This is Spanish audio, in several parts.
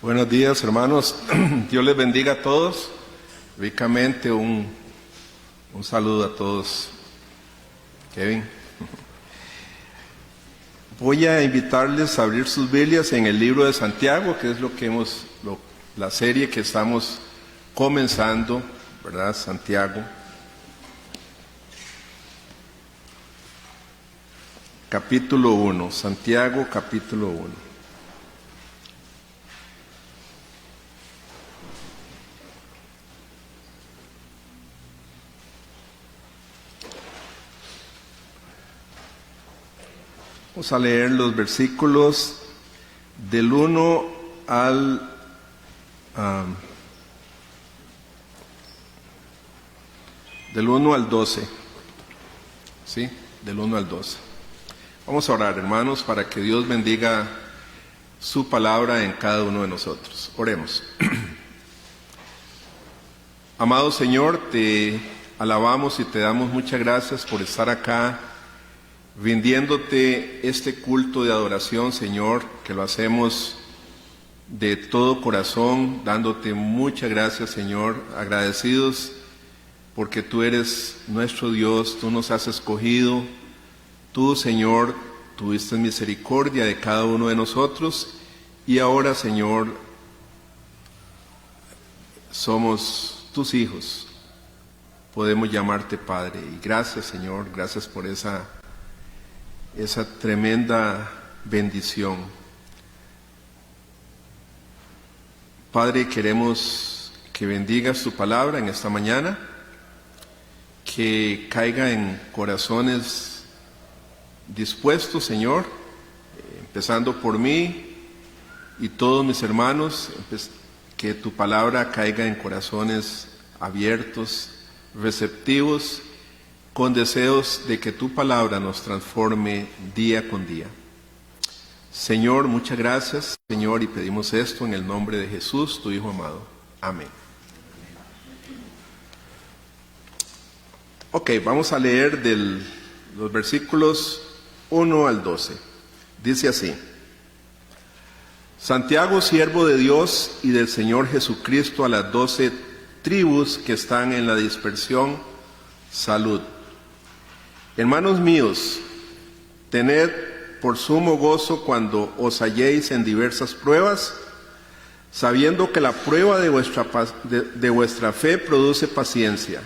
Buenos días, hermanos. Dios les bendiga a todos. Ricamente un saludo a todos. Kevin. Voy a invitarles a abrir sus Biblias en el libro de Santiago, que es la serie que estamos comenzando, ¿verdad? Santiago. Capítulo 1. Santiago, capítulo 1. Vamos a leer los versículos del 1 al 12. ¿Sí? Del 1 al 12. Vamos a orar, hermanos, para que Dios bendiga su palabra en cada uno de nosotros. Oremos. Amado Señor, te alabamos y te damos muchas gracias por estar acá, rindiéndote este culto de adoración, Señor, que lo hacemos de todo corazón, dándote muchas gracias, Señor, agradecidos porque tú eres nuestro Dios, tú nos has escogido, tú, Señor, tuviste misericordia de cada uno de nosotros y ahora, Señor, somos tus hijos, podemos llamarte Padre. Y gracias, Señor, gracias por esa tremenda bendición. Padre, queremos que bendigas tu palabra en esta mañana, que caiga en corazones dispuestos, Señor, empezando por mí y todos mis hermanos, que tu palabra caiga en corazones abiertos, receptivos, con deseos de que tu palabra nos transforme día con día. Señor, muchas gracias, Señor, y pedimos esto en el nombre de Jesús, tu Hijo amado. Amén. Ok, vamos a leer los versículos 1 al 12. Dice así: Santiago, siervo de Dios y del Señor Jesucristo, a las 12 tribus que están en la dispersión, salud. Hermanos míos, tened por sumo gozo cuando os halléis en diversas pruebas, sabiendo que la prueba de vuestra fe produce paciencia,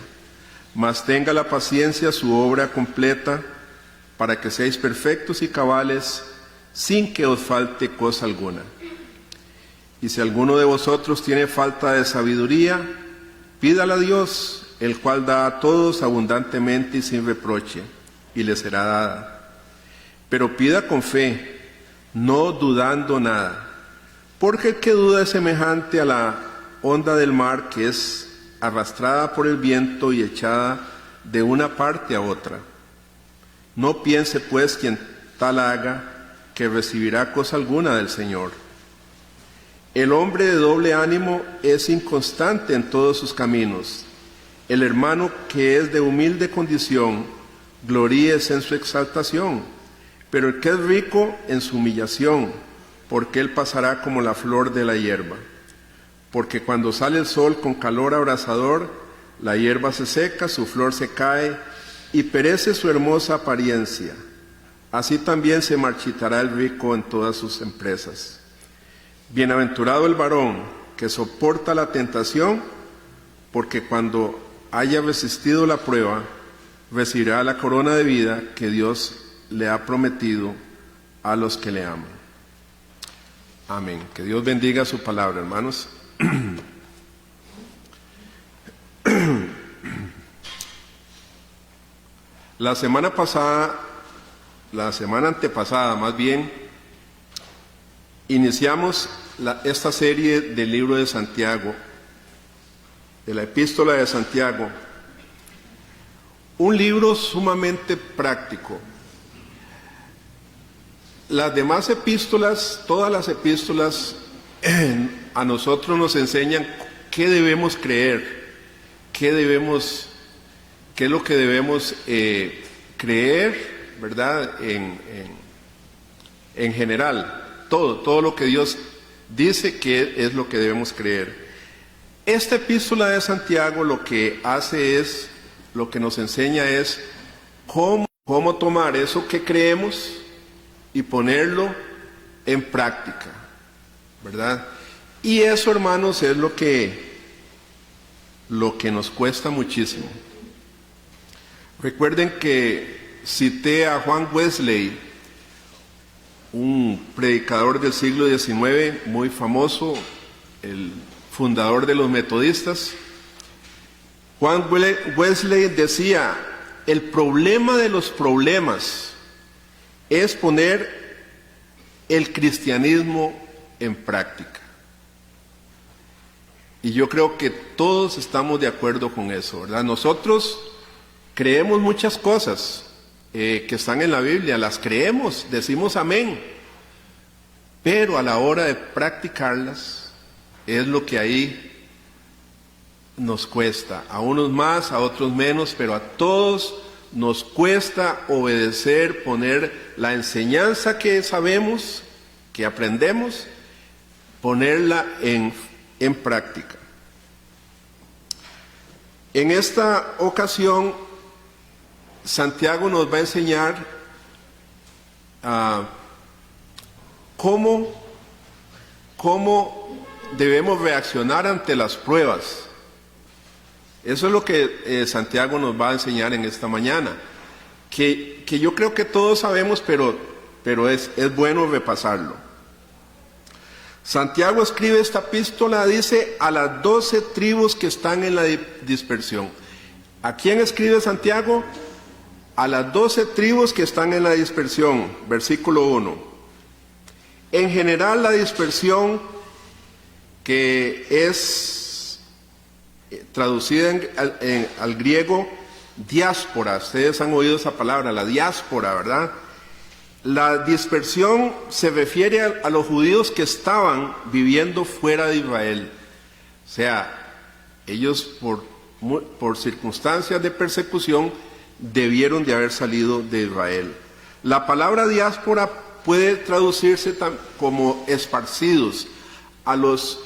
mas tenga la paciencia su obra completa, para que seáis perfectos y cabales, sin que os falte cosa alguna. Y si alguno de vosotros tiene falta de sabiduría, pídala a Dios, el cual da a todos abundantemente y sin reproche, y le será dada. Pero pida con fe, no dudando nada, porque el que duda es semejante a la onda del mar, que es arrastrada por el viento y echada de una parte a otra. No piense pues quien tal haga, que recibirá cosa alguna del Señor. El hombre de doble ánimo es inconstante en todos sus caminos. El hermano que es de humilde condición, gloríese en su exaltación, pero el que es rico en su humillación, porque él pasará como la flor de la hierba. Porque cuando sale el sol con calor abrasador, la hierba se seca, su flor se cae, y perece su hermosa apariencia. Así también se marchitará el rico en todas sus empresas. Bienaventurado el varón que soporta la tentación, porque cuando haya resistido la prueba, recibirá la corona de vida que Dios le ha prometido a los que le aman. Amén. Que Dios bendiga su palabra, hermanos. La semana antepasada más bien, iniciamos esta serie del libro de Santiago, de la epístola de Santiago, un libro sumamente práctico. Las demás epístolas, todas las epístolas, a nosotros nos enseñan qué debemos creer, qué es lo que debemos creer, ¿verdad? En general, todo lo que Dios dice que es lo que debemos creer. Esta epístola de Santiago lo que hace es, lo que nos enseña es cómo tomar eso que creemos y ponerlo en práctica, ¿verdad? Y eso, hermanos, es lo que nos cuesta muchísimo. Recuerden que cité a Juan Wesley, un predicador del siglo XIX muy famoso, el fundador de los metodistas. Juan Wesley decía: el problema de los problemas es poner el cristianismo en práctica. Y yo creo que todos estamos de acuerdo con eso, ¿verdad? Nosotros creemos muchas cosas que están en la Biblia, las creemos, decimos amén, pero a la hora de practicarlas es lo que ahí nos cuesta, a unos más, a otros menos, pero a todos nos cuesta obedecer, poner la enseñanza que sabemos, que aprendemos, ponerla en práctica. En esta ocasión, Santiago nos va a enseñar cómo debemos reaccionar ante las pruebas. Eso es lo que Santiago nos va a enseñar en esta mañana, que yo creo que todos sabemos, pero es bueno repasarlo. Santiago escribe esta epístola, dice, a las 12 tribus que están en la dispersión. ¿A quién escribe Santiago? A las 12 tribus que están en la dispersión, versículo 1. En general, la dispersión, que es traducida al griego diáspora, ustedes han oído esa palabra, la diáspora, ¿verdad? La dispersión se refiere a los judíos que estaban viviendo fuera de Israel. O sea, ellos por circunstancias de persecución debieron de haber salido de Israel. La palabra diáspora puede traducirse como esparcidos. A los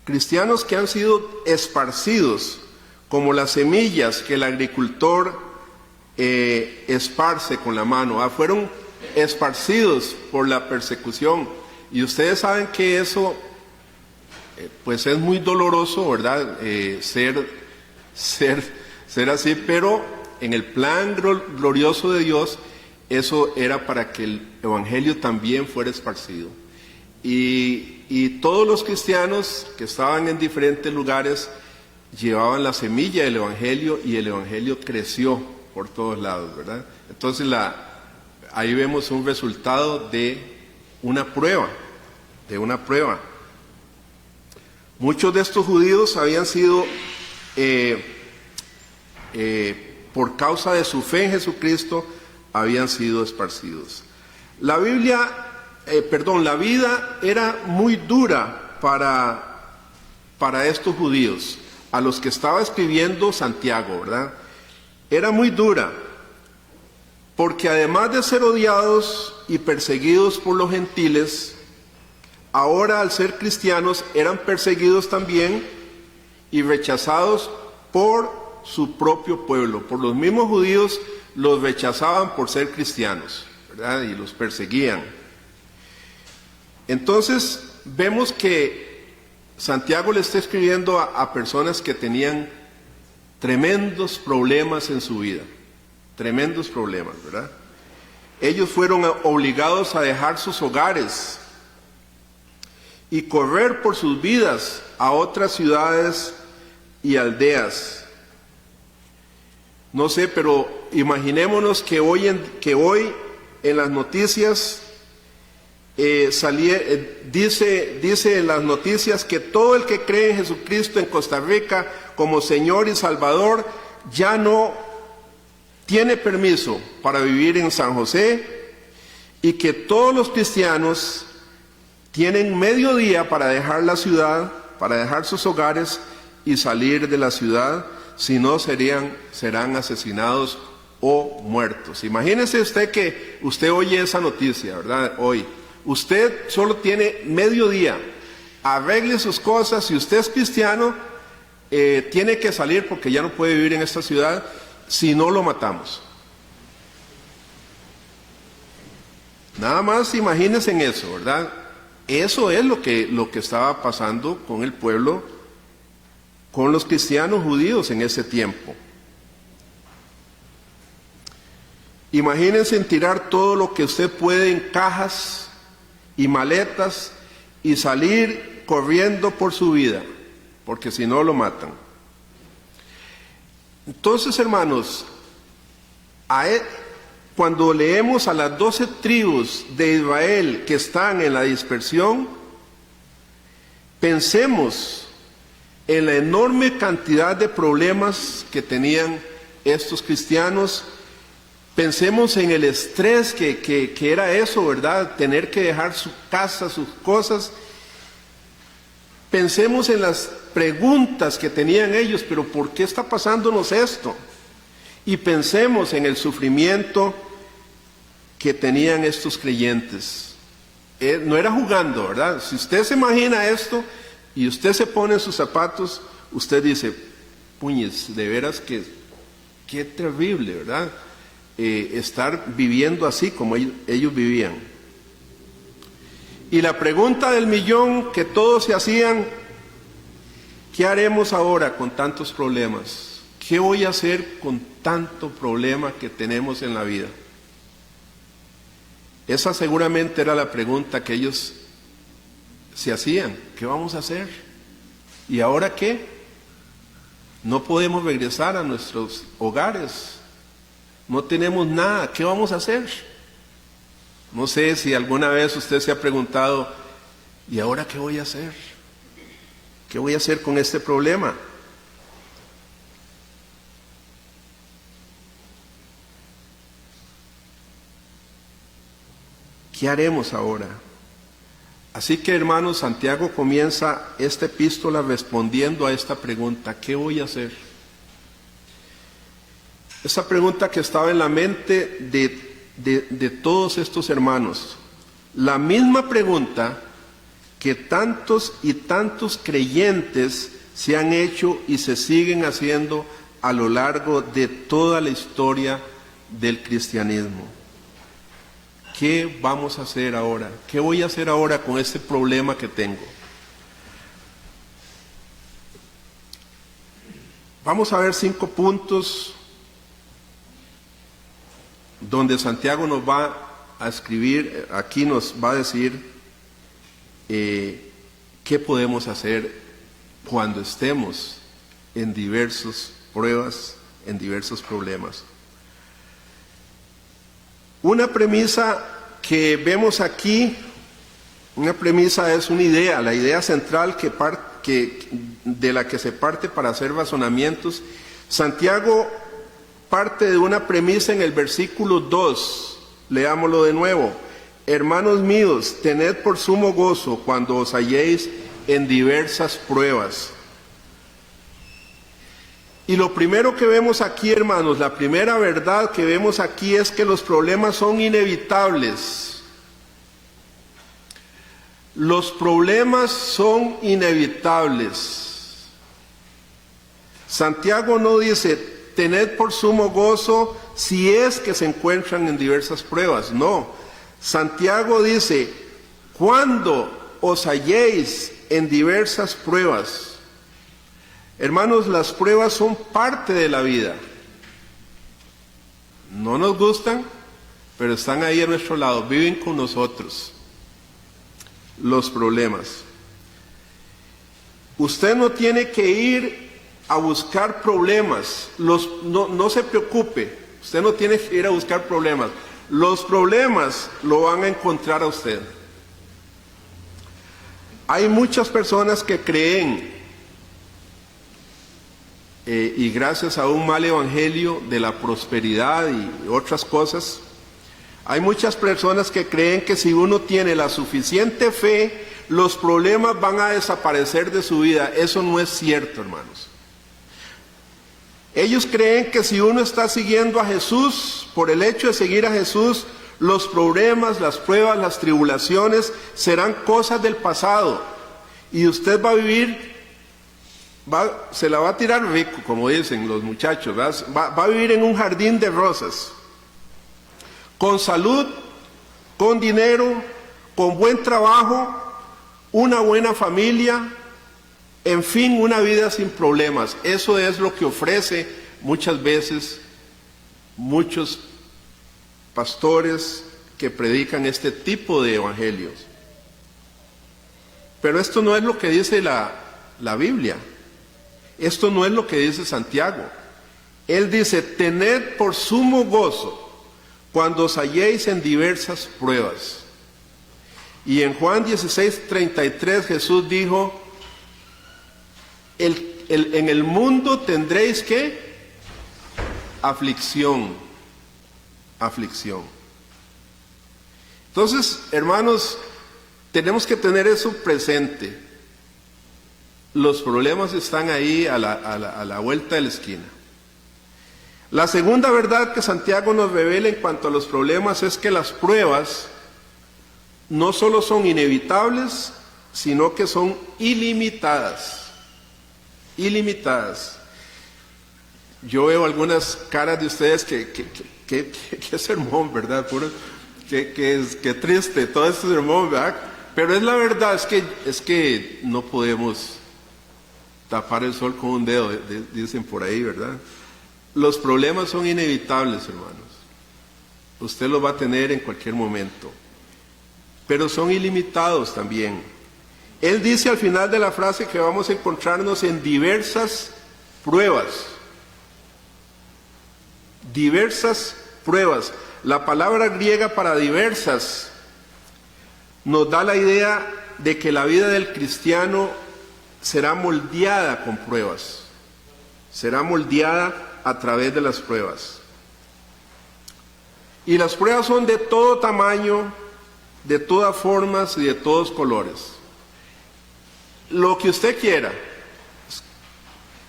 cristianos que han sido esparcidos, como las semillas que el agricultor esparce con la mano, fueron esparcidos por la persecución. Y ustedes saben que eso pues es muy doloroso, ¿verdad? Ser así, pero en el plan glorioso de Dios, eso era para que el evangelio también fuera esparcido. Y todos los cristianos que estaban en diferentes lugares llevaban la semilla del evangelio, y el evangelio creció por todos lados, ¿verdad? Entonces ahí vemos un resultado de una prueba, Muchos de estos judíos habían sido, por causa de su fe en Jesucristo, habían sido esparcidos. La vida era muy dura para estos judíos, a los que estaba escribiendo Santiago, ¿verdad? Era muy dura, porque además de ser odiados y perseguidos por los gentiles, ahora al ser cristianos eran perseguidos también y rechazados por su propio pueblo. Por los mismos judíos los rechazaban por ser cristianos, ¿verdad? Y los perseguían. Entonces vemos que Santiago le está escribiendo a personas que tenían tremendos problemas en su vida. Tremendos problemas, ¿verdad? Ellos fueron obligados a dejar sus hogares y correr por sus vidas a otras ciudades y aldeas. No sé, pero imaginémonos que hoy en las noticias dice en las noticias que todo el que cree en Jesucristo en Costa Rica como Señor y Salvador ya no tiene permiso para vivir en San José, y que todos los cristianos tienen medio día para dejar la ciudad, para dejar sus hogares y salir de la ciudad, si no serán asesinados o muertos. Imagínese usted que usted oye esa noticia, ¿verdad? Hoy, usted solo tiene medio día, arregle sus cosas. Si usted es cristiano, tiene que salir porque ya no puede vivir en esta ciudad, si no lo matamos. Nada más imagínense en eso, ¿verdad? Eso es lo que estaba pasando con el pueblo, con los cristianos judíos en ese tiempo. Imagínense en tirar todo lo que usted puede en cajas y maletas y salir corriendo por su vida, porque si no lo matan. Entonces, hermanos, cuando leemos a las 12 tribus de Israel que están en la dispersión, pensemos en la enorme cantidad de problemas que tenían estos cristianos. Pensemos en el estrés que era eso, ¿verdad? Tener que dejar su casa, sus cosas. Pensemos en las preguntas que tenían ellos, pero ¿por qué está pasándonos esto? Y pensemos en el sufrimiento que tenían estos creyentes. No era jugando, ¿verdad? Si usted se imagina esto y usted se pone en sus zapatos, usted dice, puñes, de veras que qué terrible, ¿verdad? Estar viviendo así como ellos vivían. Y la pregunta del millón que todos se hacían, ¿qué haremos ahora con tantos problemas? ¿Qué voy a hacer con tanto problema que tenemos en la vida? Esa seguramente era la pregunta que ellos se hacían. ¿Qué vamos a hacer? ¿Y ahora qué? No podemos regresar a nuestros hogares. No tenemos nada. ¿Qué vamos a hacer? No sé si alguna vez usted se ha preguntado, ¿y ahora qué voy a hacer? ¿Qué voy a hacer con este problema? ¿Qué haremos ahora? Así que, hermanos, Santiago comienza esta epístola respondiendo a esta pregunta: ¿qué voy a hacer? Esa pregunta que estaba en la mente de todos estos hermanos. La misma pregunta que tantos y tantos creyentes se han hecho y se siguen haciendo a lo largo de toda la historia del cristianismo. ¿Qué vamos a hacer ahora? ¿Qué voy a hacer ahora con este problema que tengo? Vamos a ver 5 puntos donde Santiago nos va a escribir, aquí nos va a decir qué podemos hacer cuando estemos en diversas pruebas, en diversos problemas. Una premisa que vemos aquí, una premisa es una idea, la idea central de la que se parte para hacer razonamientos. Santiago parte de una premisa en el versículo 2, leámoslo de nuevo. Hermanos míos, tened por sumo gozo cuando os halléis en diversas pruebas. Y lo primero que vemos aquí, hermanos, la primera verdad que vemos aquí es que los problemas son inevitables. Los problemas son inevitables. Santiago no dice, tened por sumo gozo si es que se encuentran en diversas pruebas. No, Santiago dice, cuando os halléis en diversas pruebas. Hermanos, las pruebas son parte de la vida. No nos gustan, pero están ahí a nuestro lado, viven con nosotros. Los problemas. Usted no tiene que ir a buscar problemas. No se preocupe, usted no tiene que ir a buscar problemas. Los problemas lo van a encontrar a usted. Hay muchas personas que creen, y gracias a un mal evangelio de la prosperidad y otras cosas, hay muchas personas que creen que si uno tiene la suficiente fe, los problemas van a desaparecer de su vida. Eso no es cierto, hermanos. Ellos creen que si uno está siguiendo a Jesús, por el hecho de seguir a Jesús, Los problemas, las pruebas, las tribulaciones serán cosas del pasado. Y usted va a vivir, se la va a tirar rico, como dicen los muchachos, va a vivir en un jardín de rosas. Con salud, con dinero, con buen trabajo, una buena familia, en fin, una vida sin problemas. Eso es lo que ofrece muchas veces muchos pastores que predican este tipo de evangelios. Pero esto no es lo que dice la Biblia. Esto no es lo que dice Santiago. Él dice: tened por sumo gozo cuando os halléis en diversas pruebas. Y en Juan 16:33 Jesús dijo: en el mundo tendréis ¿qué? Aflicción. Entonces, hermanos, tenemos que tener eso presente. Los problemas están ahí a la vuelta de la esquina. La segunda verdad que Santiago nos revela en cuanto a los problemas es que las pruebas no solo son inevitables, sino que son ilimitadas. Ilimitadas. Yo veo algunas caras de ustedes que sermón, ¿verdad? Puro, que triste todo este sermón, ¿verdad? Pero es la verdad, es que no podemos tapar el sol con un dedo, dicen por ahí, ¿verdad? Los problemas son inevitables, hermanos. Usted los va a tener en cualquier momento. Pero son ilimitados también. Él dice al final de la frase que vamos a encontrarnos en diversas pruebas. Diversas pruebas. La palabra griega para diversas nos da la idea de que la vida del cristiano será moldeada con pruebas. Será moldeada a través de las pruebas. Y las pruebas son de todo tamaño, de todas formas y de todos colores. Lo que usted quiera.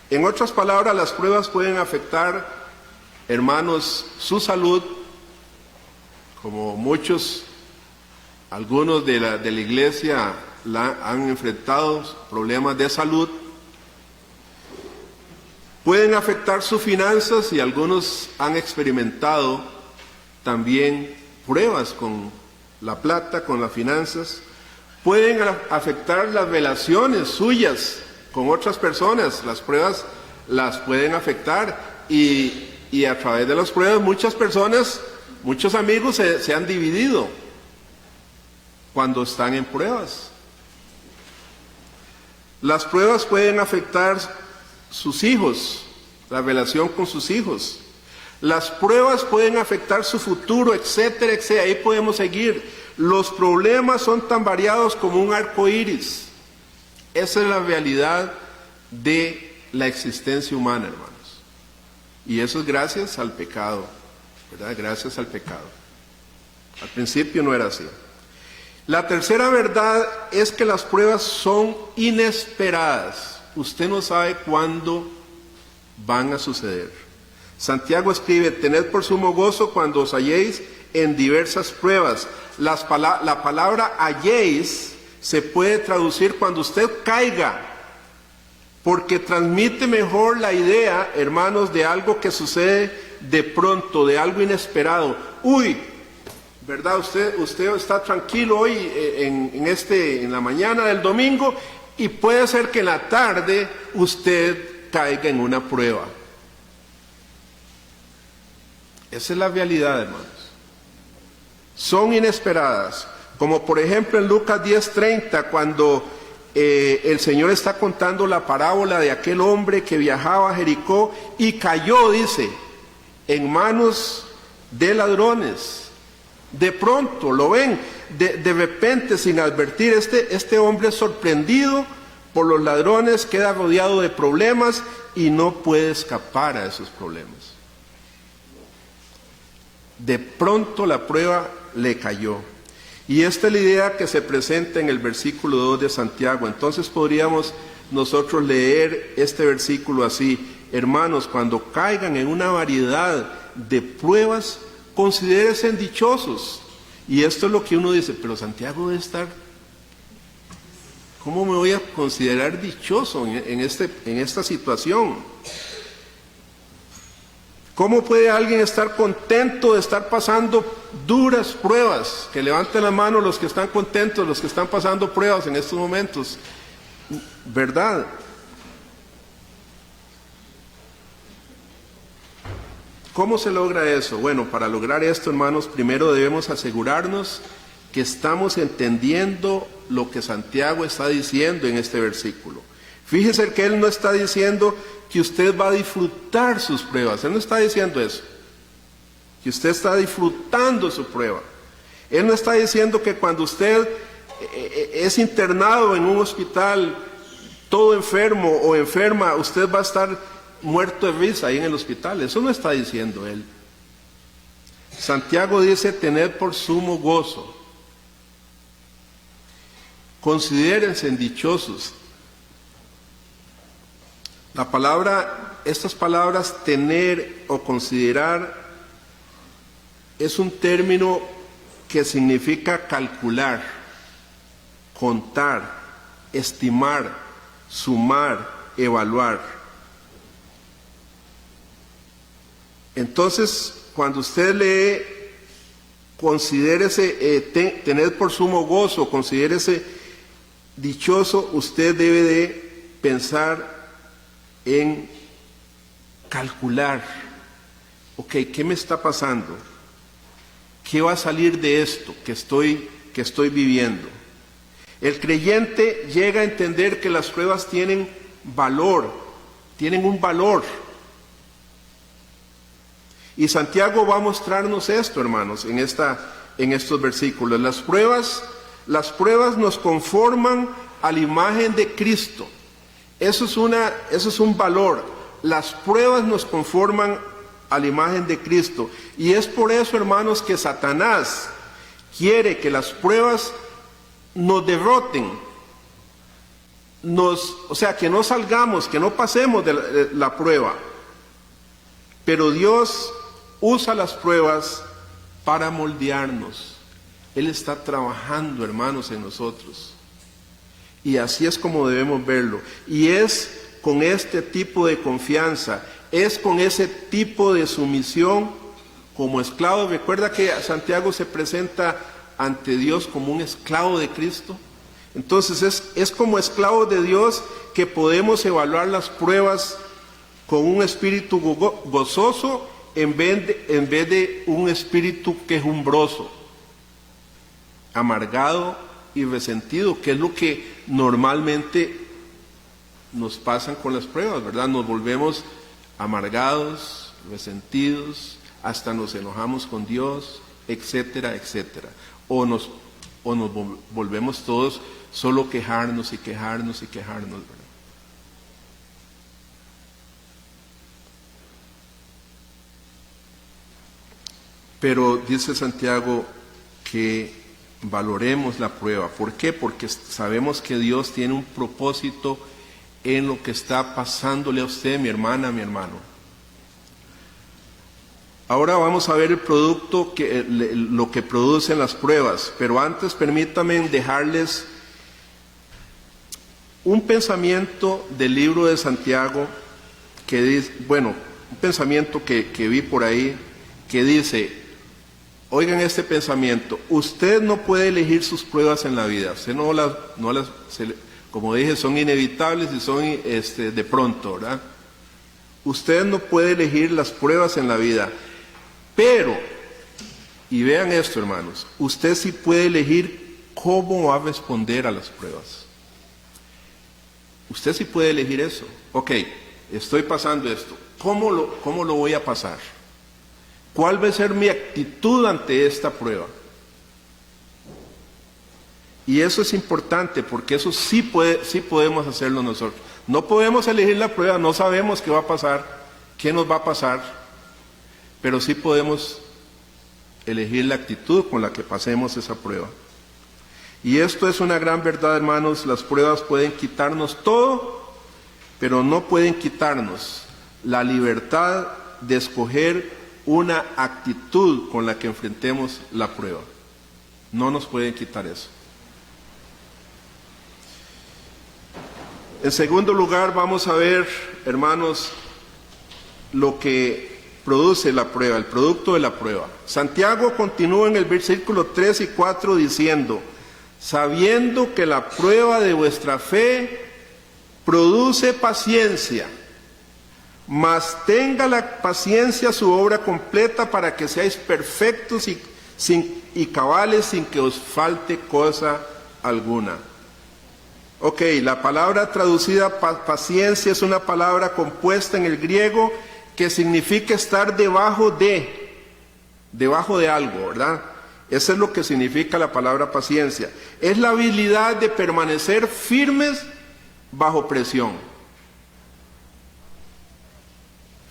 En otras palabras, las pruebas pueden afectar, hermanos, su salud, como algunos de la iglesia han enfrentado problemas de salud. Pueden afectar sus finanzas y algunos han experimentado también pruebas con la plata, con las finanzas. Pueden afectar las relaciones suyas con otras personas. Las pruebas las pueden afectar y a través de las pruebas muchas personas, muchos amigos se han dividido cuando están en pruebas. Las pruebas pueden afectar sus hijos, la relación con sus hijos. Las pruebas pueden afectar su futuro, etcétera, etcétera. Ahí podemos seguir. Los problemas son tan variados como un arco iris. Esa es la realidad de la existencia humana, hermanos. Y eso es gracias al pecado, ¿verdad? Gracias al pecado. Al principio no era así. La tercera verdad es que las pruebas son inesperadas. Usted no sabe cuándo van a suceder. Santiago escribe: tened por sumo gozo cuando os halléis en diversas pruebas. La palabra halléis se puede traducir cuando usted caiga, porque transmite mejor la idea, hermanos, de algo que sucede de pronto, de algo inesperado. Uy, ¿verdad? Usted está tranquilo hoy en la mañana del domingo, y puede ser que en la tarde usted caiga en una prueba. Esa es la realidad, hermanos. Son inesperadas. Como por ejemplo en Lucas 10:30, cuando el Señor está contando la parábola de aquel hombre que viajaba a Jericó y cayó, dice, en manos de ladrones. De pronto, lo ven, de repente, sin advertir, este hombre sorprendido por los ladrones, queda rodeado de problemas y no puede escapar a esos problemas. De pronto la prueba le cayó. Y esta es la idea que se presenta en el versículo 2 de Santiago. Entonces podríamos nosotros leer este versículo así: hermanos, cuando caigan en una variedad de pruebas, considérense dichosos. Y esto es lo que uno dice, pero Santiago debe estar, ¿cómo me voy a considerar dichoso en esta situación? ¿Cómo puede alguien estar contento de estar pasando duras pruebas? Que levanten la mano los que están contentos, los que están pasando pruebas en estos momentos. ¿Verdad? ¿Cómo se logra eso? Bueno, para lograr esto, hermanos, primero debemos asegurarnos que estamos entendiendo lo que Santiago está diciendo en este versículo. Fíjese que él no está diciendo que usted va a disfrutar sus pruebas. Él no está diciendo eso. Que usted está disfrutando su prueba. Él no está diciendo que cuando usted es internado en un hospital, todo enfermo o enferma, usted va a estar muerto de risa ahí en el hospital. Eso no está diciendo él. Santiago dice: tened por sumo gozo. Considérense dichosos. Estas palabras tener o considerar es un término que significa calcular, contar, estimar, sumar, evaluar. Entonces, cuando usted lee, considérese, tened por sumo gozo, considérese dichoso, usted debe de pensar en calcular, ok, ¿qué me está pasando? ¿Qué va a salir de esto que estoy viviendo? El creyente llega a entender que las pruebas tienen valor, tienen un valor. Y Santiago va a mostrarnos esto, hermanos, en estos versículos. Las pruebas nos conforman a la imagen de Cristo. Eso es un valor. Las pruebas nos conforman a la imagen de Cristo. Y es por eso, hermanos, que Satanás quiere que las pruebas nos derroten. O sea, que no salgamos, que no pasemos de la prueba. Pero Dios usa las pruebas para moldearnos. Él está trabajando, hermanos, en nosotros. Y así es como debemos verlo. Y es con este tipo de confianza, es con ese tipo de sumisión como esclavo. Recuerda que Santiago se presenta ante Dios como un esclavo de Cristo. Entonces es como esclavos de Dios que podemos evaluar las pruebas con un espíritu gozoso en vez de un espíritu quejumbroso, amargado y resentido, que es lo que normalmente nos pasan con las pruebas, ¿verdad? Nos volvemos amargados, resentidos, hasta nos enojamos con Dios, etcétera, etcétera. O nos volvemos todos solo quejarnos y quejarnos y quejarnos, ¿verdad? Pero dice Santiago que valoremos la prueba. ¿Por qué? Porque sabemos que Dios tiene un propósito en lo que está pasándole a usted, mi hermana, mi hermano. Ahora vamos a ver el producto, lo que producen las pruebas. Pero antes permítanme dejarles un pensamiento del libro de Santiago que dice, un pensamiento que vi por ahí que dice: oigan este pensamiento, usted no puede elegir sus pruebas en la vida, usted como dije, son inevitables y son de pronto, ¿verdad? Usted no puede elegir las pruebas en la vida, pero, y vean esto, hermanos, usted sí puede elegir cómo va a responder a las pruebas. Usted sí puede elegir eso. Ok, estoy pasando esto, ¿cómo lo voy a pasar? ¿Cuál va a ser mi actitud ante esta prueba? Y eso es importante, porque eso sí podemos hacerlo nosotros. No podemos elegir la prueba, no sabemos qué va a pasar, qué nos va a pasar, pero sí podemos elegir la actitud con la que pasemos esa prueba. Y esto es una gran verdad, hermanos. Las pruebas pueden quitarnos todo, pero no pueden quitarnos la libertad de escoger una actitud con la que enfrentemos la prueba. No nos pueden quitar eso. En segundo lugar, vamos a ver, hermanos, lo que produce la prueba, el producto de la prueba. Santiago continúa en el versículo 3 y 4 diciendo: sabiendo que la prueba de vuestra fe produce paciencia, mas tenga la paciencia su obra completa para que seáis perfectos y cabales sin que os falte cosa alguna. Ok, la palabra traducida paciencia es una palabra compuesta en el griego que significa estar debajo de algo, ¿verdad? Eso es lo que significa la palabra paciencia. Es la habilidad de permanecer firmes bajo presión.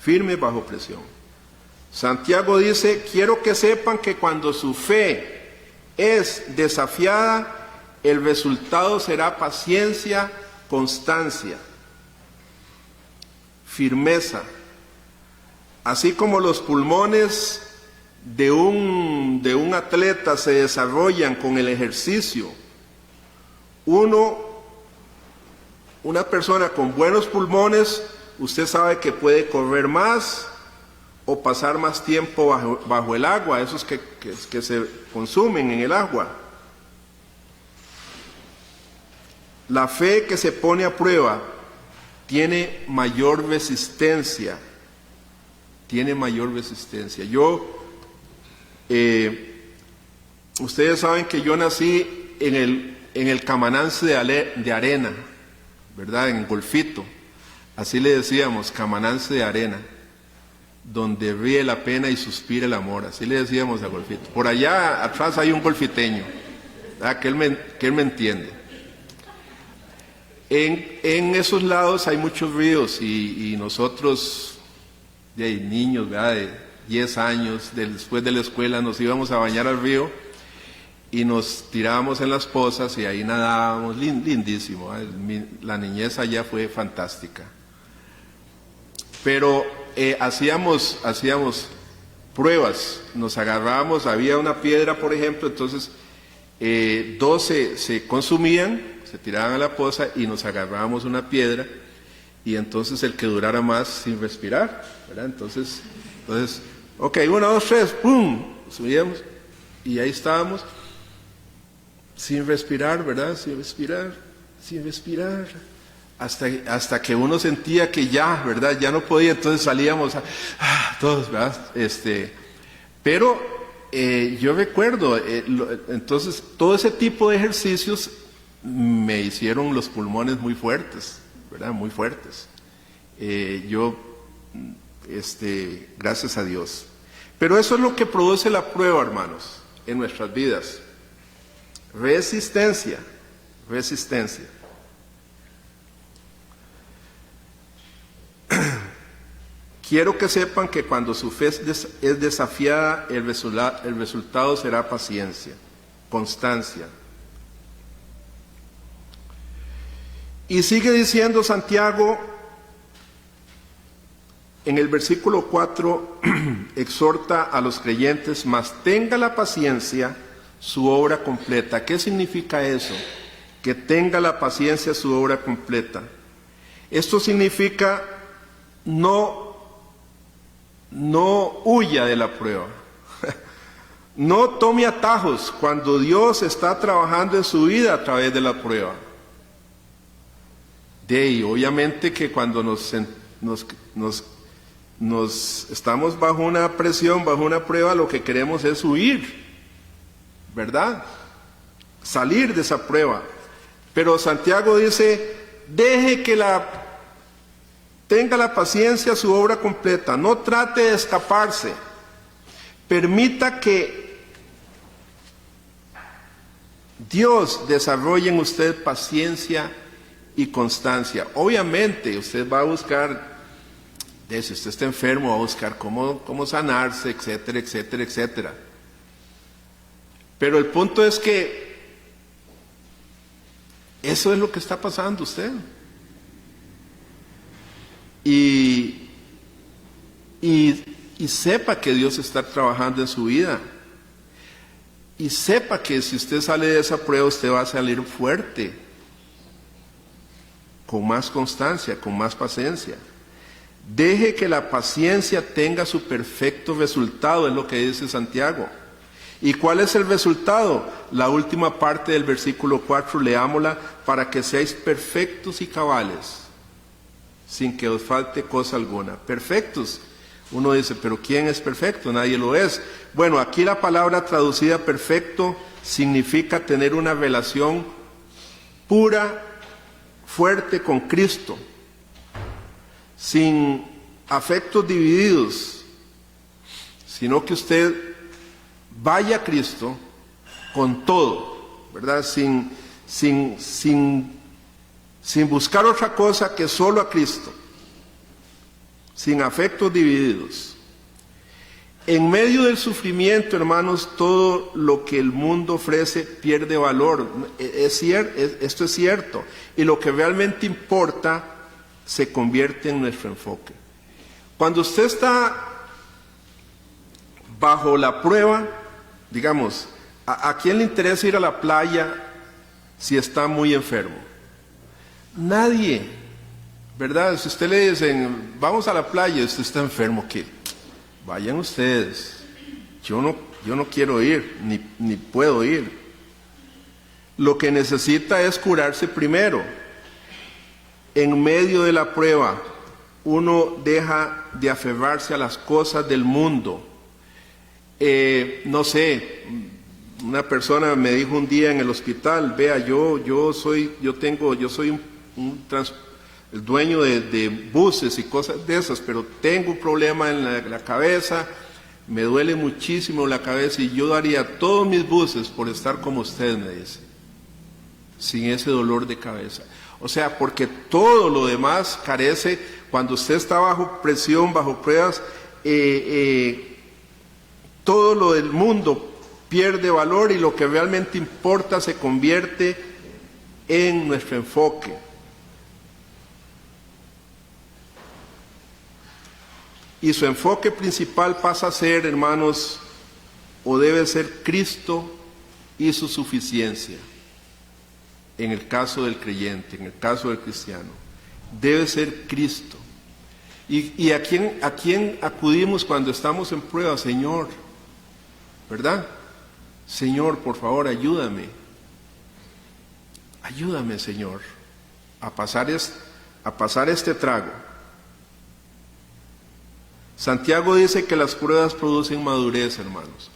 Firmes bajo presión. Santiago dice: quiero que sepan que cuando su fe es desafiada, el resultado será paciencia, constancia, firmeza. Así como los pulmones de un atleta se desarrollan con el ejercicio, una persona con buenos pulmones, usted sabe que puede correr más o pasar más tiempo bajo el agua, esos que se consumen en el agua. La fe que se pone a prueba tiene mayor resistencia. Tiene mayor resistencia. Ustedes saben que yo nací en el Camanance de Arena, ¿verdad? En el Golfito. Así le decíamos, Camanance de Arena, donde ríe la pena y suspira el amor. Así le decíamos a Golfito. Por allá atrás hay un golfiteño, ¿verdad? Que él me entiende. En esos lados hay muchos ríos y nosotros, niños, ¿verdad? De 10 años, después de la escuela, nos íbamos a bañar al río y nos tirábamos en las pozas y ahí nadábamos, lindísimo. La niñez allá fue fantástica. Pero hacíamos pruebas, nos agarrábamos, había una piedra, por ejemplo, entonces 12 se consumían, se tiraban a la poza y nos agarrábamos una piedra y entonces el que durara más sin respirar, ¿verdad? Entonces, ok, 1, 2, 3, ¡pum! Subíamos y ahí estábamos sin respirar, ¿verdad? Sin respirar, hasta que uno sentía que ya, ¿verdad? Ya no podía, entonces salíamos todos, ¿verdad? Pero yo recuerdo, entonces todo ese tipo de ejercicios me hicieron los pulmones muy fuertes, ¿verdad? Muy fuertes. Gracias a Dios. Pero eso es lo que produce la prueba, hermanos, en nuestras vidas. Resistencia. Quiero que sepan que cuando su fe es desafiada, el resultado será paciencia, constancia. Y sigue diciendo Santiago en el versículo 4, exhorta a los creyentes: mas tenga la paciencia su obra completa. ¿Qué significa eso? Que tenga la paciencia su obra completa. Esto significa no huya de la prueba. No tome atajos cuando Dios está trabajando en su vida a través de la prueba. Obviamente que cuando nos estamos bajo una presión, bajo una prueba, lo que queremos es huir, ¿verdad? Salir de esa prueba. Pero Santiago dice: deje que tenga la paciencia su obra completa, no trate de escaparse, permita que Dios desarrolle en usted paciencia y constancia. Obviamente usted va a buscar, si usted está enfermo, va a buscar cómo sanarse, etcétera, etcétera, etcétera. Pero el punto es que eso es lo que está pasando usted. Y y sepa que Dios está trabajando en su vida. Y sepa que si usted sale de esa prueba, usted va a salir fuerte, con más constancia, con más paciencia. Deje que la paciencia tenga su perfecto resultado, es lo que dice Santiago. ¿Y cuál es el resultado? La última parte del versículo 4, leámosla: para que seáis perfectos y cabales, sin que os falte cosa alguna. Perfectos. Uno dice, pero ¿quién es perfecto? Nadie lo es. Bueno, aquí la palabra traducida perfecto significa tener una relación pura, fuerte con Cristo, sin afectos divididos, sino que usted vaya a Cristo con todo, ¿verdad? Sin buscar otra cosa que solo a Cristo, sin afectos divididos. En medio del sufrimiento, hermanos, todo lo que el mundo ofrece pierde valor. Esto es cierto. Y lo que realmente importa se convierte en nuestro enfoque. Cuando usted está bajo la prueba, digamos, ¿a quién le interesa ir a la playa si está muy enfermo? Nadie, ¿verdad? Si usted le dicen, vamos a la playa, y usted está enfermo, ¿qué? Vayan ustedes. Yo no quiero ir, ni puedo ir. Lo que necesita es curarse primero. En medio de la prueba, uno deja de aferrarse a las cosas del mundo. No sé, una persona me dijo un día en el hospital, vea, yo soy el dueño de buses y cosas de esas, pero tengo un problema en la cabeza, me duele muchísimo la cabeza y yo daría todos mis buses por estar como usted, me dice, sin ese dolor de cabeza. O sea, porque todo lo demás carece, cuando usted está bajo presión, bajo pruebas, todo lo del mundo pierde valor y lo que realmente importa se convierte en nuestro enfoque. Y su enfoque principal pasa a ser, hermanos, o debe ser Cristo y su suficiencia. En el caso del creyente, en el caso del cristiano, debe ser Cristo. ¿Y a quién acudimos cuando estamos en prueba? Señor, ¿verdad? Señor, por favor, ayúdame. Ayúdame, Señor, a pasar este trago. Santiago dice que las pruebas producen madurez, hermanos.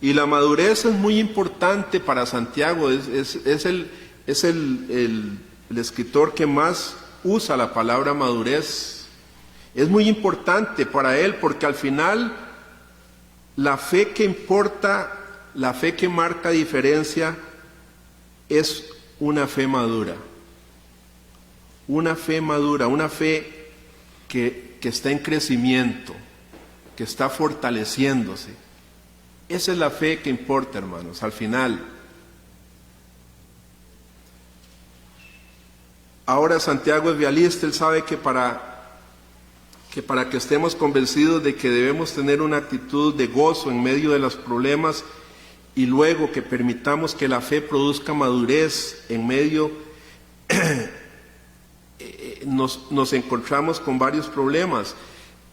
Y la madurez es muy importante para Santiago. Es el escritor que más usa la palabra madurez. Es muy importante para él porque al final la fe que importa, la fe que marca diferencia, es una fe madura. Una fe madura, una fe que está en crecimiento, que está fortaleciéndose. Esa es la fe que importa, hermanos, al final. Ahora Santiago es realista, él sabe que para que estemos convencidos de que debemos tener una actitud de gozo en medio de los problemas y luego que permitamos que la fe produzca madurez en medio, nos encontramos con varios problemas.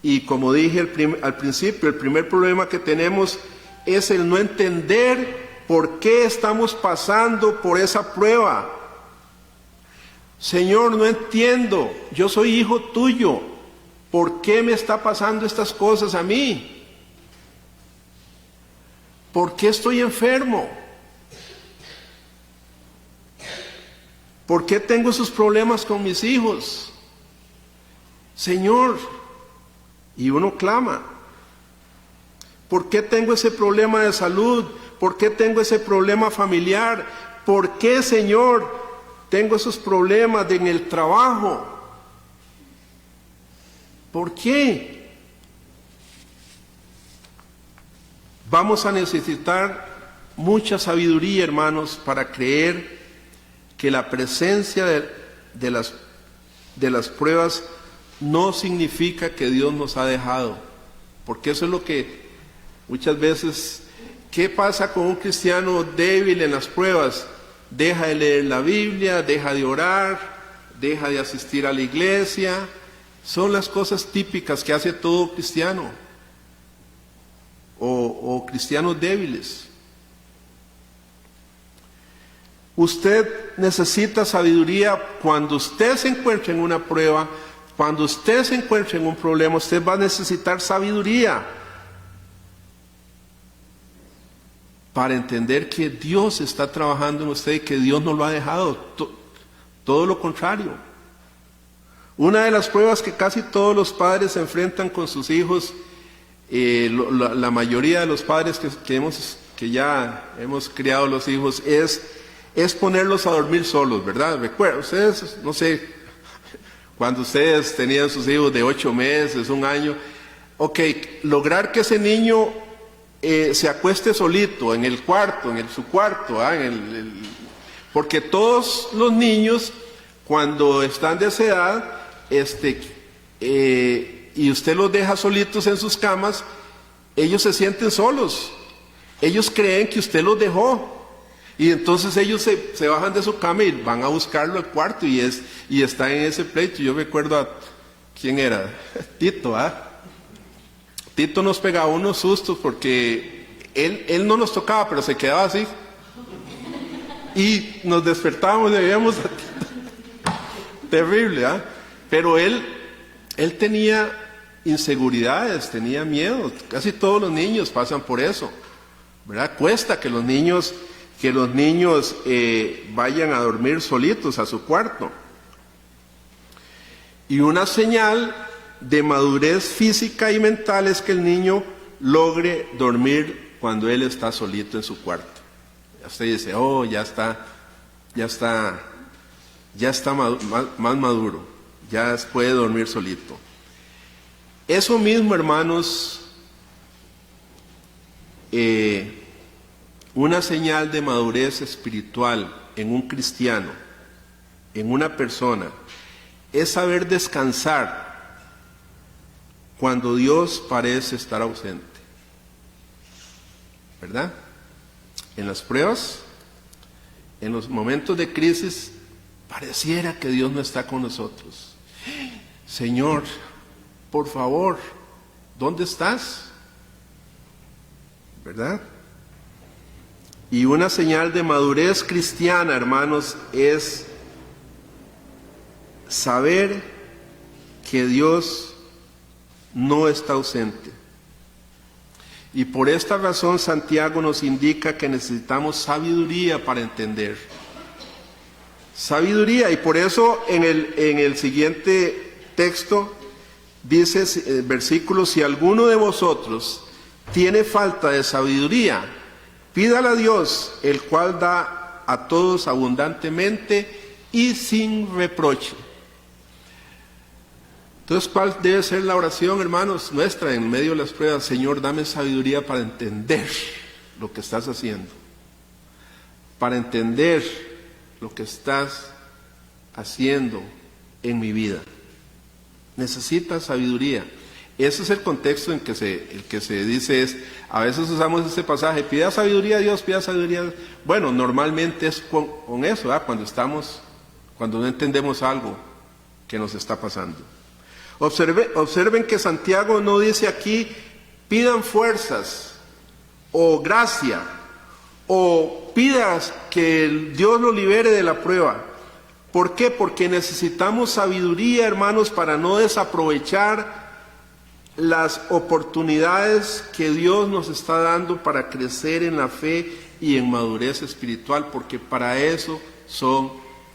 Y como dije al principio, el primer problema que tenemos es el no entender por qué estamos pasando por esa prueba. Señor, no entiendo, yo soy hijo tuyo, ¿por qué me está pasando estas cosas a mí? ¿Por qué estoy enfermo? ¿Por qué tengo esos problemas con mis hijos? Señor, y uno clama, ¿por qué tengo ese problema de salud? ¿Por qué tengo ese problema familiar? ¿Por qué, Señor, tengo esos problemas en el trabajo? ¿Por qué? Vamos a necesitar mucha sabiduría, hermanos, para creer que la presencia de las pruebas no significa que Dios nos ha dejado. porque eso es lo que muchas veces, ¿qué pasa con un cristiano débil en las pruebas? Deja de leer la Biblia, deja de orar, deja de asistir a la iglesia. Son las cosas típicas que hace todo cristiano o cristianos débiles. Usted necesita sabiduría cuando usted se encuentre en una prueba, cuando usted se encuentre en un problema, usted va a necesitar sabiduría para entender que Dios está trabajando en usted y que Dios no lo ha dejado, todo lo contrario. Una de las pruebas que casi todos los padres se enfrentan con sus hijos, la mayoría de los padres que ya hemos criado los hijos, es ponerlos a dormir solos, ¿verdad? Recuerda, ustedes, no sé, cuando ustedes tenían sus hijos de 8 meses, 1 año, lograr que ese niño se acueste solito en el cuarto, su cuarto, porque todos los niños, cuando están de esa edad, y usted los deja solitos en sus camas, ellos se sienten solos, ellos creen que usted los dejó. Y entonces ellos se bajan de su cama y van a buscarlo al cuarto y está en ese pleito. Yo recuerdo ¿quién era? Tito, Tito nos pegaba unos sustos porque él no nos tocaba, pero se quedaba así. Y nos despertábamos y veíamos a Tito. Terrible, Pero él tenía inseguridades, tenía miedo. Casi todos los niños pasan por eso, ¿verdad? Cuesta que los niños vayan a dormir solitos a su cuarto. Y una señal de madurez física y mental es que el niño logre dormir cuando él está solito en su cuarto. Usted dice, ya está más maduro, ya puede dormir solito. Eso mismo, hermanos, una señal de madurez espiritual en un cristiano, en una persona, es saber descansar cuando Dios parece estar ausente. ¿Verdad? En las pruebas, en los momentos de crisis, pareciera que Dios no está con nosotros. Señor, por favor, ¿dónde estás? ¿Verdad? Y una señal de madurez cristiana, hermanos, es saber que Dios no está ausente. Y por esta razón Santiago nos indica que necesitamos sabiduría para entender. Sabiduría, y por eso en el siguiente texto dice, versículo, si alguno de vosotros tiene falta de sabiduría, pídala a Dios, el cual da a todos abundantemente y sin reproche. Entonces, ¿cuál debe ser la oración, hermanos, nuestra en medio de las pruebas? Señor, dame sabiduría para entender lo que estás haciendo, para entender lo que estás haciendo en mi vida. Necesitas sabiduría. Ese es el contexto en que el que se dice a veces usamos este pasaje, pida sabiduría a Dios, pida sabiduría a Dios. Bueno, normalmente es con eso, cuando no entendemos algo que nos está pasando. Observen que Santiago no dice aquí, pidan fuerzas, o gracia, o pidas que Dios lo libere de la prueba. ¿Por qué? Porque necesitamos sabiduría, hermanos, para no desaprovechar las oportunidades que Dios nos está dando para crecer en la fe y en madurez espiritual, porque para eso son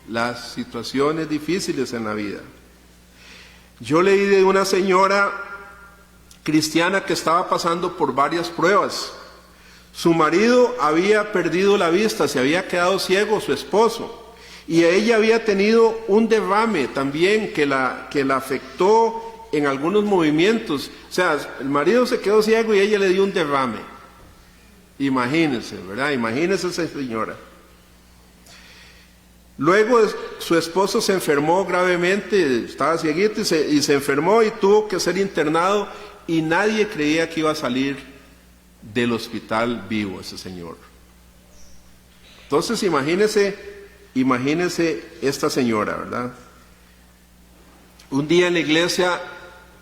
las situaciones difíciles en la vida. Yo leí de una señora cristiana que estaba pasando por varias pruebas. Su marido había perdido la vista, se había quedado ciego, su esposo, y ella había tenido un derrame también que la afectó en algunos movimientos. O sea, el marido se quedó ciego y ella le dio un derrame. Imagínense, ¿verdad? Imagínense esa señora. Luego su esposo se enfermó gravemente, estaba cieguito y se enfermó y tuvo que ser internado y nadie creía que iba a salir del hospital vivo ese señor. Entonces imagínese esta señora, ¿verdad? Un día en la iglesia,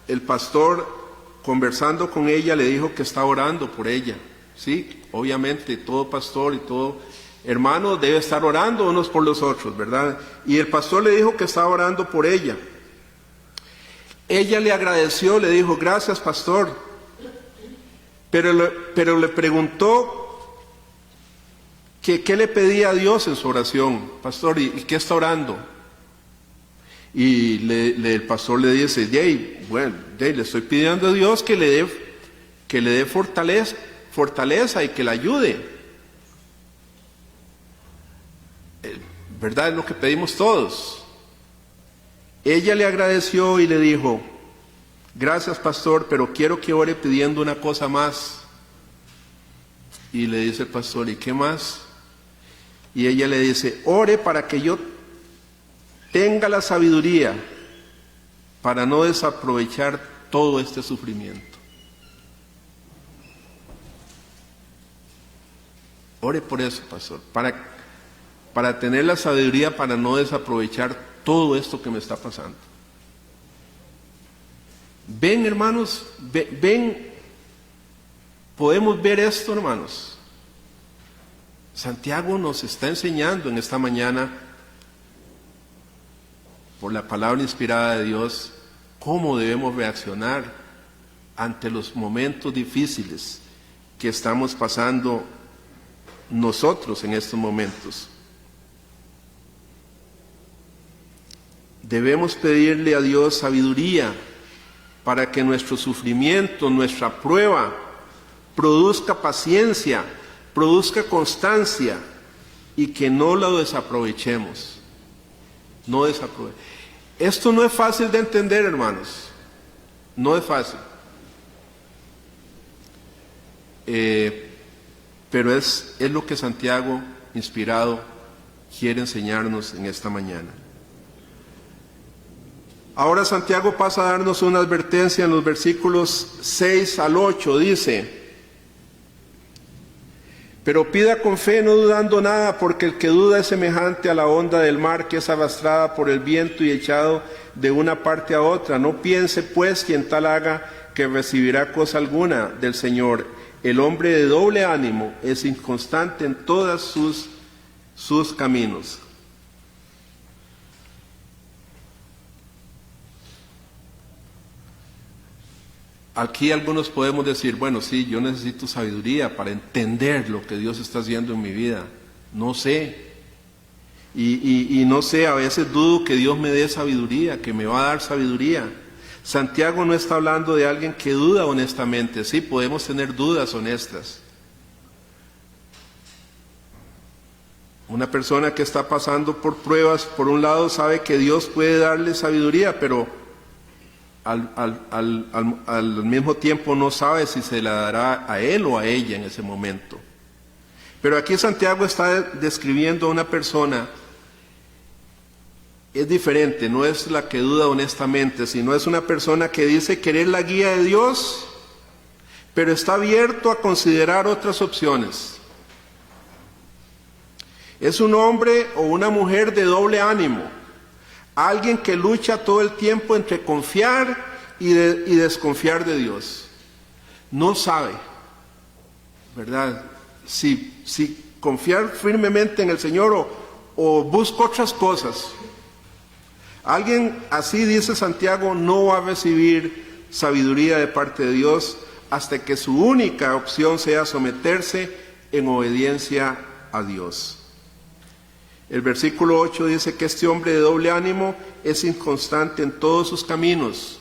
el pastor, conversando con ella, le dijo que está orando por ella. Sí, obviamente todo pastor y todo hermano debe estar orando unos por los otros, ¿verdad? Y el pastor le dijo que estaba orando por ella. Ella le agradeció, le dijo, gracias pastor, pero le preguntó que qué le pedía a Dios en su oración. Pastor, ¿y qué está orando? Y el pastor le dice, le estoy pidiendo a Dios que le dé fortaleza y que la ayude. ¿Verdad? Es lo que pedimos todos. Ella le agradeció y le dijo, gracias pastor, pero quiero que ore pidiendo una cosa más. Y le dice el pastor, ¿y qué más? Y ella le dice, ore para que yo tenga la sabiduría para no desaprovechar todo este sufrimiento. Ore por eso, pastor, para tener la sabiduría para no desaprovechar todo esto que me está pasando. Ven, hermanos, ven, podemos ver esto, hermanos. Santiago nos está enseñando en esta mañana, por la palabra inspirada de Dios, cómo debemos reaccionar ante los momentos difíciles que estamos pasando nosotros en estos momentos. Debemos pedirle a Dios sabiduría para que nuestro sufrimiento, nuestra prueba, produzca paciencia, produzca constancia y que no lo desaprovechemos. Esto no es fácil de entender, hermanos. No es fácil. Pero es lo que Santiago, inspirado, quiere enseñarnos en esta mañana. Ahora Santiago pasa a darnos una advertencia en los versículos 6 al 8. Dice, pero pida con fe, no dudando nada, porque el que duda es semejante a la onda del mar que es arrastrada por el viento y echado de una parte a otra. No piense pues quien tal haga que recibirá cosa alguna del Señor. El hombre de doble ánimo es inconstante en todos sus caminos. Aquí algunos podemos decir, bueno, sí, yo necesito sabiduría para entender lo que Dios está haciendo en mi vida. No sé. Y no sé, a veces dudo que Dios me dé sabiduría, que me va a dar sabiduría. Santiago no está hablando de alguien que duda honestamente. Sí, podemos tener dudas honestas. Una persona que está pasando por pruebas, por un lado sabe que Dios puede darle sabiduría, pero al mismo tiempo no sabe si se la dará a él o a ella en ese momento. Pero aquí Santiago está describiendo a una persona, es diferente, no es la que duda honestamente, sino es una persona que dice querer la guía de Dios, pero está abierto a considerar otras opciones. Es un hombre o una mujer de doble ánimo. Alguien que lucha todo el tiempo entre confiar y desconfiar de Dios. No sabe, ¿verdad? Si confiar firmemente en el Señor o busca otras cosas. Alguien así, dice Santiago, no va a recibir sabiduría de parte de Dios hasta que su única opción sea someterse en obediencia a Dios. El versículo 8 dice que este hombre de doble ánimo es inconstante en todos sus caminos.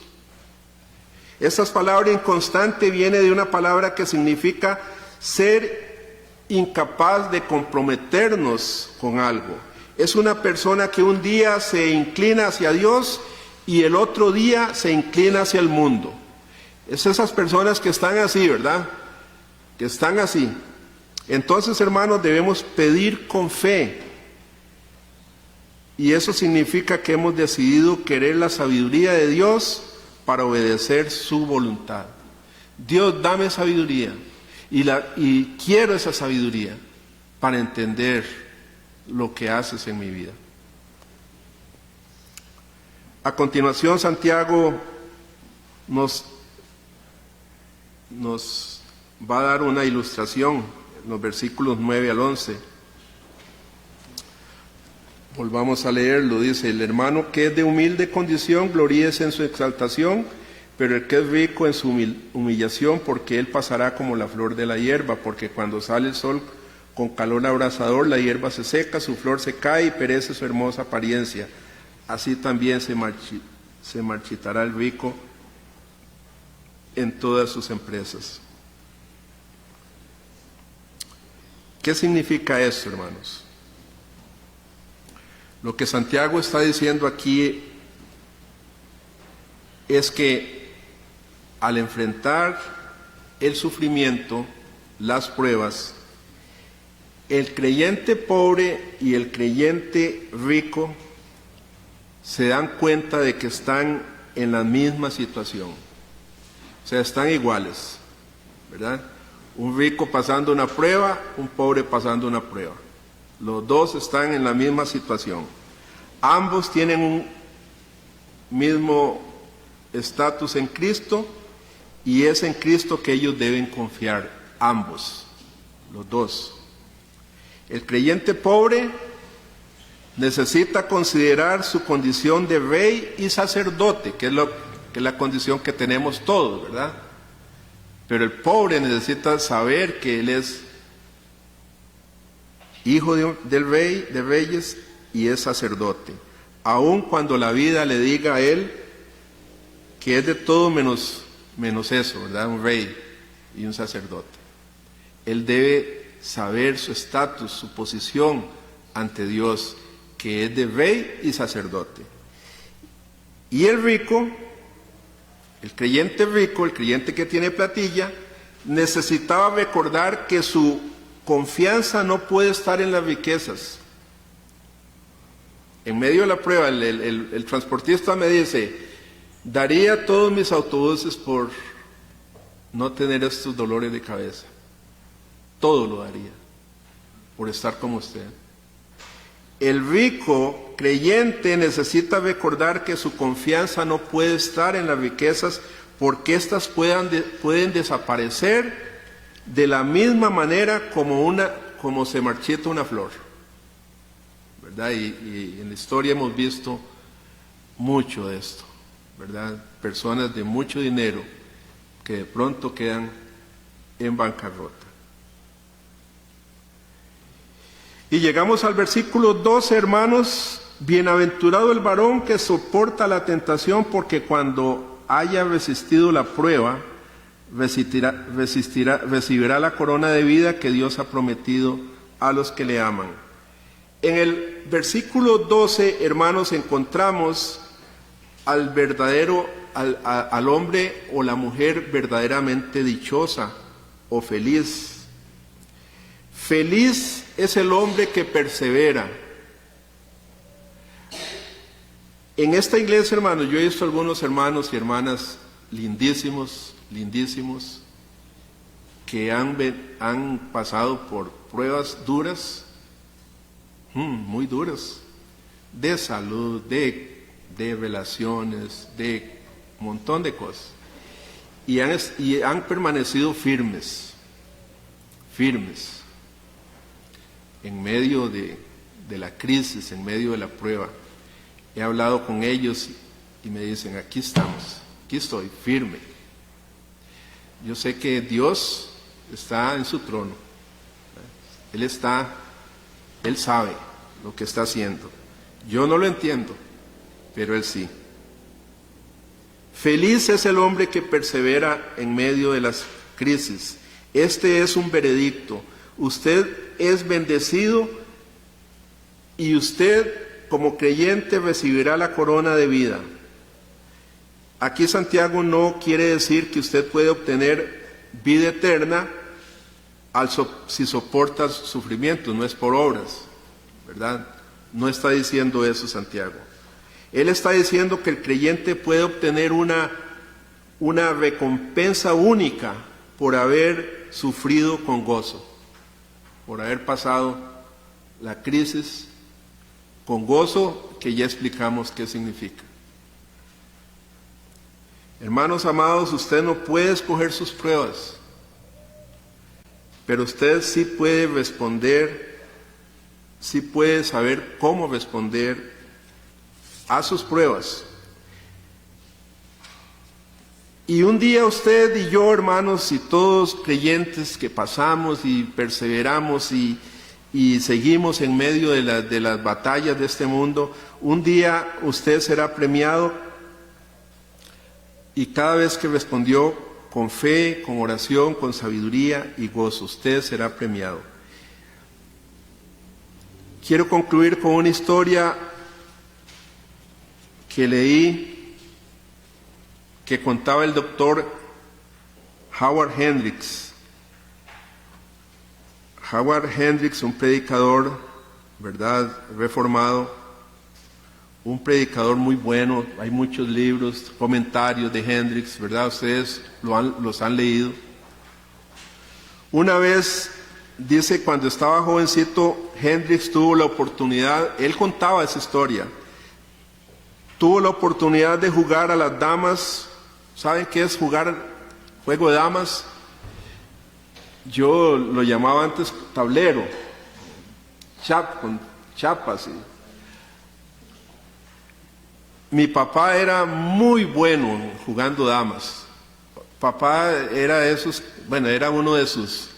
Esta palabra inconstante viene de una palabra que significa ser incapaz de comprometernos con algo. Es una persona que un día se inclina hacia Dios y el otro día se inclina hacia el mundo. Es esas personas que están así, ¿verdad? Que están así. Entonces, hermanos, debemos pedir con fe. Y eso significa que hemos decidido querer la sabiduría de Dios para obedecer su voluntad. Dios, dame sabiduría. Y quiero esa sabiduría para entender lo que haces en mi vida. A continuación, Santiago nos va a dar una ilustración en los versículos 9 al 11. Volvamos a leerlo. Dice: el hermano que es de humilde condición, gloríese en su exaltación, pero el que es rico en su humillación, porque él pasará como la flor de la hierba, porque cuando sale el sol con calor abrasador, la hierba se seca, su flor se cae y perece su hermosa apariencia. Así también se marchitará el rico en todas sus empresas. ¿Qué significa esto, hermanos? Lo que Santiago está diciendo aquí es que al enfrentar el sufrimiento, las pruebas, el creyente pobre y el creyente rico se dan cuenta de que están en la misma situación. O sea, están iguales, ¿verdad? Un rico pasando una prueba, un pobre pasando una prueba. Los dos están en la misma situación. Ambos tienen un mismo estatus en Cristo y es en Cristo que ellos deben confiar, ambos, los dos. El creyente pobre necesita considerar su condición de rey y sacerdote, que es la condición que tenemos todos, ¿verdad? Pero el pobre necesita saber que él es hijo del rey, de reyes, y es sacerdote. Aun cuando la vida le diga a él que es de todo menos eso, ¿verdad? Un rey y un sacerdote. Él debe saber su estatus, su posición ante Dios, que es de rey y sacerdote. Y el rico, el creyente rico, el creyente que tiene platilla, necesitaba recordar que su confianza no puede estar en las riquezas. En medio de la prueba, el transportista me dice: daría todos mis autobuses por no tener estos dolores de cabeza. Todo lo daría por estar como usted. El rico creyente necesita recordar que su confianza no puede estar en las riquezas, porque éstas pueden desaparecer de la misma manera como se marchita una flor, ¿verdad? Y en la historia hemos visto mucho de esto, ¿verdad? Personas de mucho dinero que de pronto quedan en bancarrota. Y llegamos al versículo 12, hermanos: bienaventurado el varón que soporta la tentación, porque cuando haya resistido la prueba, recibirá la corona de vida que Dios ha prometido a los que le aman. En el versículo 12, hermanos, encontramos al hombre o la mujer verdaderamente dichosa o feliz. Feliz es el hombre que persevera. En esta iglesia, hermanos, yo he visto algunos hermanos y hermanas lindísimos, que han pasado por pruebas duras, muy duras, de salud, de relaciones, de un montón de cosas, y han permanecido firmes, en medio de la crisis, en medio de la prueba. He hablado con ellos y me dicen: aquí estamos, aquí estoy, firme. Yo sé que Dios está en su trono. Él sabe lo que está haciendo. Yo no lo entiendo, pero Él sí. Feliz es el hombre que persevera en medio de las crisis. Este es un veredicto. Usted es bendecido y usted, como creyente, recibirá la corona de vida. Aquí Santiago no quiere decir que usted puede obtener vida eterna si soporta sufrimiento, no es por obras, ¿verdad? No está diciendo eso Santiago. Él está diciendo que el creyente puede obtener una una recompensa única por haber sufrido con gozo, por haber pasado la crisis con gozo, que ya explicamos qué significa. Hermanos amados, usted no puede escoger sus pruebas, pero usted sí puede responder, sí puede saber cómo responder a sus pruebas. Y un día usted y yo, hermanos, y todos creyentes que pasamos y perseveramos y seguimos en medio de las batallas de este mundo, un día usted será premiado, y cada vez que respondió con fe, con oración, con sabiduría y gozo, usted será premiado. Quiero concluir con una historia que leí, que contaba el doctor Howard Hendricks. Howard Hendricks, un predicador, ¿verdad?, reformado, un predicador muy bueno. Hay muchos libros, comentarios de Hendricks, ¿verdad? Ustedes los han leído. Una vez, dice, cuando estaba jovencito, Hendricks tuvo la oportunidad, él contaba esa historia, tuvo la oportunidad de jugar a las damas. ¿Saben qué es jugar juego de damas? Yo lo llamaba antes tablero, con chapas. Mi papá era muy bueno jugando damas. Papá era era uno de sus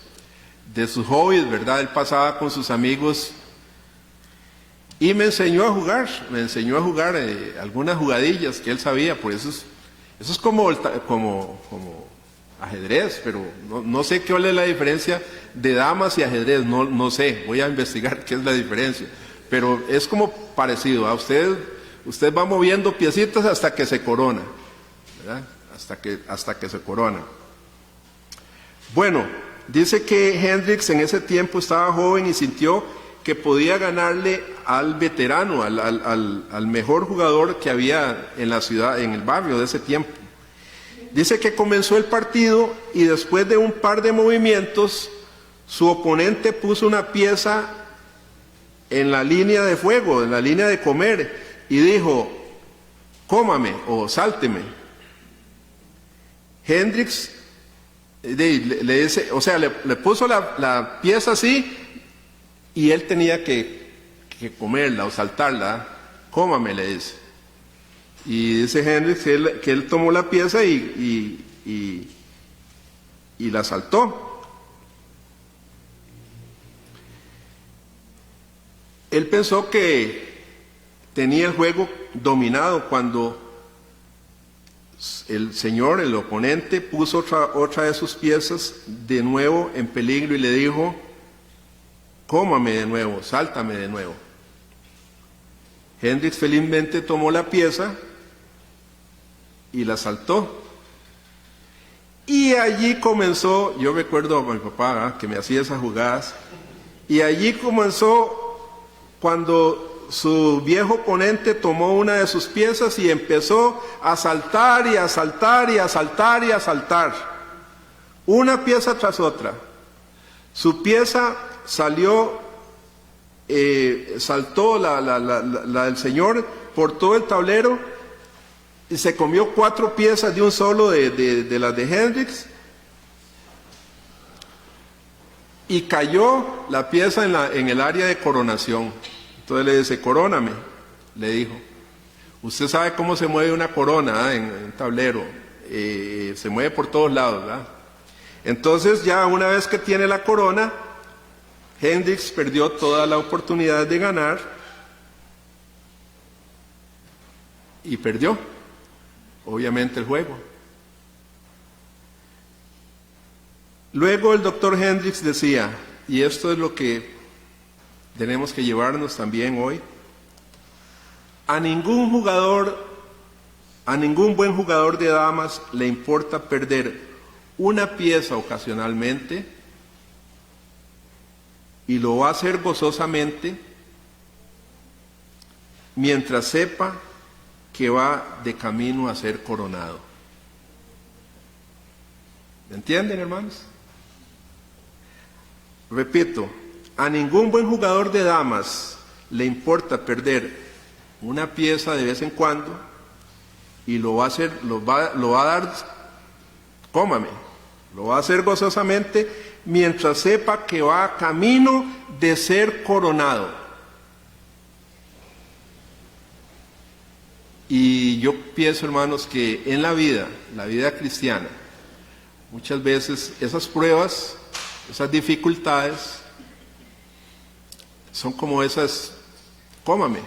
hobbies, ¿verdad? Él pasaba con sus amigos y me enseñó a jugar algunas jugadillas que él sabía. Por eso es como ajedrez, pero no sé cuál es la diferencia de damas y ajedrez, no sé, voy a investigar qué es la diferencia, pero es como parecido. A usted va moviendo piecitas hasta que se corona, ¿verdad? Hasta que se corona. Bueno, dice que Hendricks en ese tiempo estaba joven y sintió que podía ganarle al veterano, al mejor jugador que había en la ciudad, en el barrio de ese tiempo. Dice que comenzó el partido y después de un par de movimientos, su oponente puso una pieza en la línea de fuego, en la línea de comer, y dijo: cómame o sálteme. Hendricks le dice, o sea, le puso la pieza así, y él tenía que comerla o saltarla. Cómame, le dice. Y dice Hendricks que él tomó la pieza y la saltó. Él pensó que tenía el juego dominado cuando el señor, el oponente, puso otra de sus piezas de nuevo en peligro y le dijo: cómame de nuevo, sáltame de nuevo. Hendricks felizmente tomó la pieza y la saltó. Y allí comenzó, yo recuerdo a mi papá, que me hacía esas jugadas, y allí comenzó cuando su viejo oponente tomó una de sus piezas y empezó a saltar y a saltar y a saltar y a saltar, una pieza tras otra. Su pieza salió, saltó la del señor por todo el tablero y se comió 4 piezas de un solo de las de Hendricks, y cayó la pieza en el área de coronación. Entonces le dice: coróname, le dijo. Usted sabe cómo se mueve una corona, en un tablero, se mueve por todos lados, ¿verdad? Entonces, ya una vez que tiene la corona, Hendricks perdió toda la oportunidad de ganar y perdió, obviamente, el juego. Luego el doctor Hendricks decía, y esto es lo que tenemos que llevarnos también hoy: a ningún buen jugador de damas le importa perder una pieza ocasionalmente, y lo va a hacer gozosamente mientras sepa que va de camino a ser coronado. ¿Entienden, hermanos? Repito, a ningún buen jugador de damas le importa perder una pieza de vez en cuando y lo va a dar, cómame, lo va a hacer gozosamente mientras sepa que va camino de ser coronado. Y yo pienso, hermanos, que en la vida cristiana, muchas veces esas pruebas, esas dificultades, son como esas, cómame,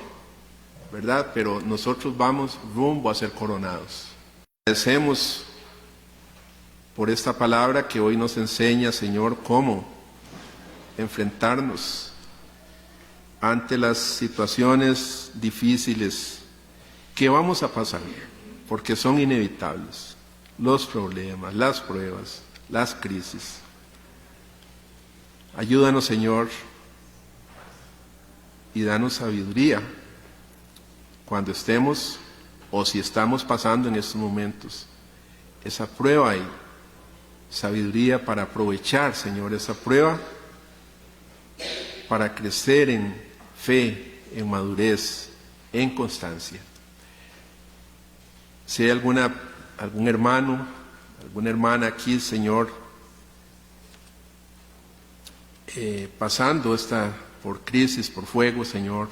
¿verdad? Pero nosotros vamos rumbo a ser coronados. Agradecemos por esta palabra que hoy nos enseña, Señor, cómo enfrentarnos ante las situaciones difíciles que vamos a pasar, porque son inevitables, los problemas, las pruebas, las crisis. Ayúdanos, Señor, y danos sabiduría cuando estemos o si estamos pasando en estos momentos esa prueba, y sabiduría para aprovechar, Señor, esa prueba para crecer en fe, en madurez, en constancia. Si hay algún hermano, alguna hermana aquí, Señor, pasando por crisis, por fuego, Señor,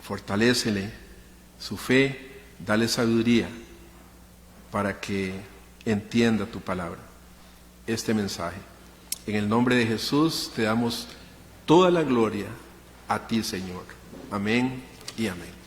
fortalécele su fe, dale sabiduría para que entienda tu palabra, este mensaje. En el nombre de Jesús te damos toda la gloria a ti, Señor. Amén y amén.